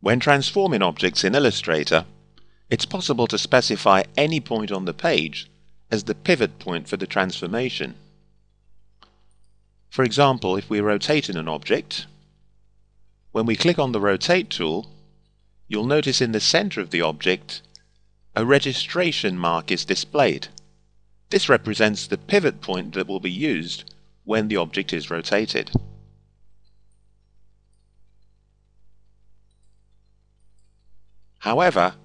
When transforming objects in Illustrator, it's possible to specify any point on the page as the pivot point for the transformation. For example, if we're rotating an object, when we click on the Rotate tool, you'll notice in the center of the object a registration mark is displayed. This represents the pivot point that will be used when the object is rotated. However,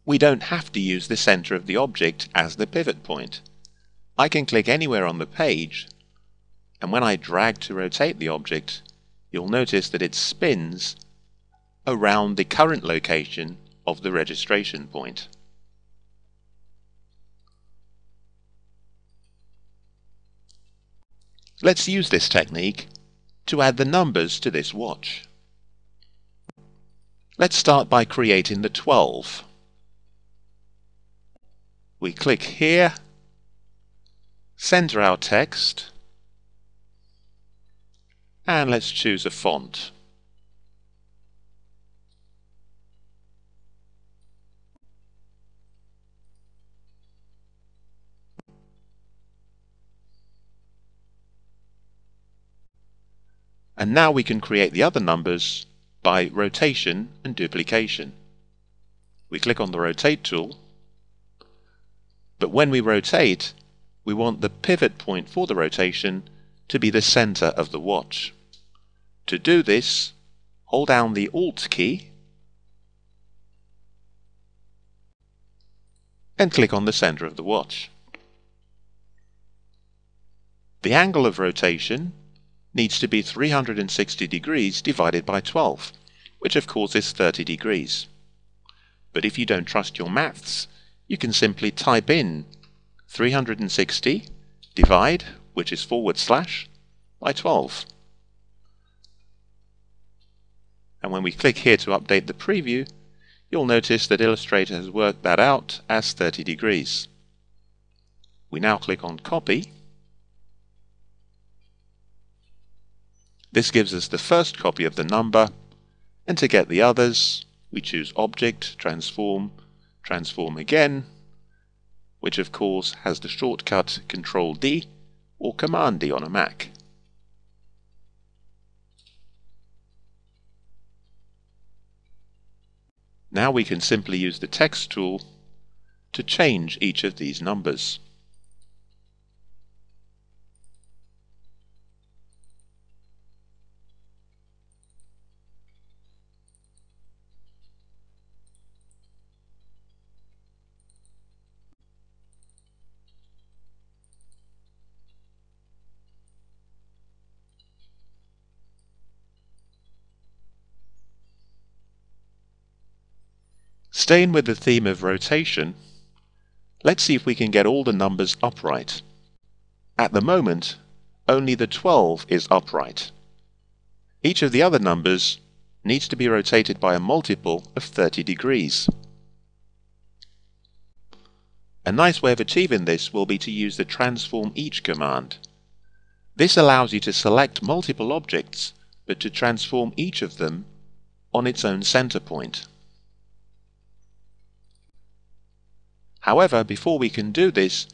we don't have to use the center of the object as the pivot point. I can click anywhere on the page, and when I drag to rotate the object, you'll notice that it spins around the current location of the registration point. Let's use this technique to add the numbers to this watch. Let's start by creating the 12. We click here, center our text, and let's choose a font. And now we can create the other numbers by rotation and duplication. We click on the Rotate tool, but when we rotate, we want the pivot point for the rotation to be the center of the watch. To do this, hold down the Alt key and click on the center of the watch. The angle of rotation needs to be 360 degrees divided by 12, which of course is 30 degrees. But if you don't trust your maths, you can simply type in 360 divide, which is / by 12. And when we click here to update the preview, you'll notice that Illustrator has worked that out as 30 degrees. We now click on Copy. This gives us the first copy of the number, and to get the others, we choose Object, Transform, Transform Again, which of course has the shortcut Ctrl-D or Command-D on a Mac. Now we can simply use the Text tool to change each of these numbers. Staying with the theme of rotation, let's see if we can get all the numbers upright. At the moment, only the 12 is upright. Each of the other numbers needs to be rotated by a multiple of 30 degrees. A nice way of achieving this will be to use the Transform Each command. This allows you to select multiple objects, but to transform each of them on its own center point. However, before we can do this,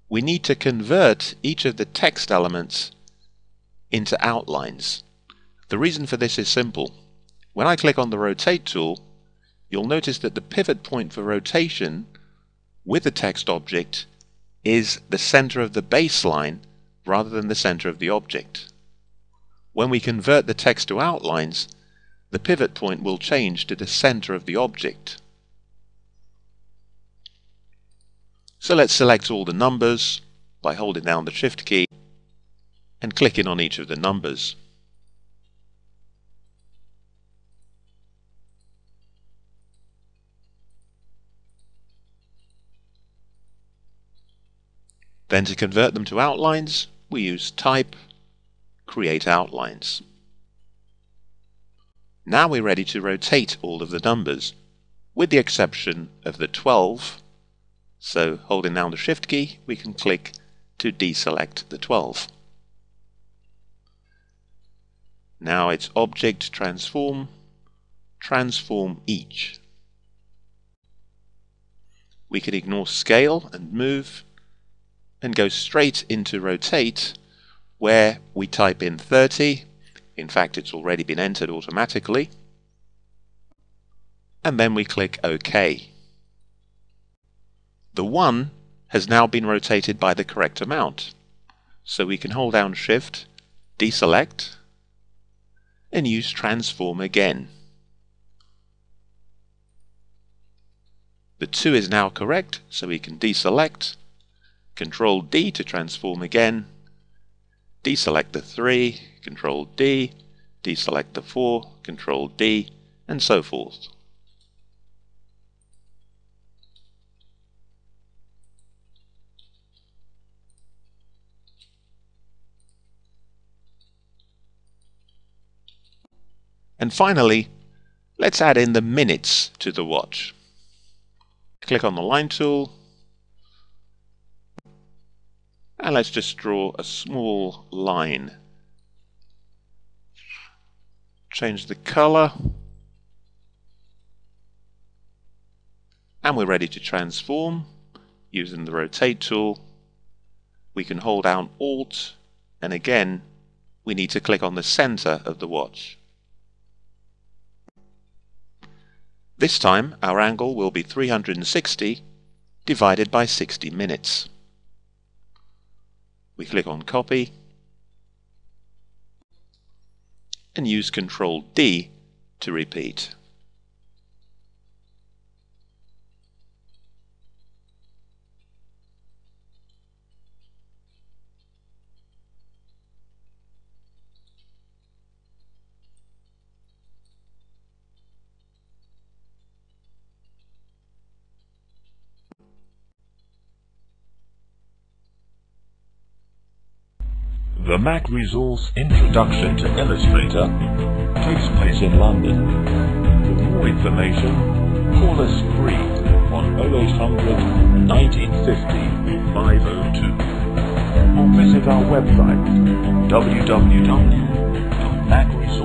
we need to convert each of the text elements into outlines. The reason for this is simple. When I click on the Rotate tool, you'll notice that the pivot point for rotation with the text object is the center of the baseline rather than the center of the object. When we convert the text to outlines, the pivot point will change to the center of the object. So let's select all the numbers by holding down the Shift key and clicking on each of the numbers. Then to convert them to outlines, we use Type, Create Outlines. Now we're ready to rotate all of the numbers, with the exception of the 12. So holding down the Shift key, we can click to deselect the 12. Now it's Object, Transform, transform each. We can ignore scale and move and go straight into rotate, where we type in 30. In fact, it's already been entered automatically. And then we click OK. The 1 has now been rotated by the correct amount. So we can hold down Shift, deselect, and use transform again. The 2 is now correct, so we can deselect, Control D to transform again, deselect the 3, Control D, deselect the 4, Control D, and so forth. And finally, let's add in the minutes to the watch. Click on the line tool, and let's just draw a small line. Change the color, and we're ready to transform using the rotate tool. We can hold down Alt, and again we need to click on the center of the watch. This time our angle will be 360 divided by 60 minutes. We click on copy and use Control D to repeat. The Mac Resource Introduction to Illustrator takes place in London. For more information, call us free on 0800 1950 502 or visit our website www.macresource.com.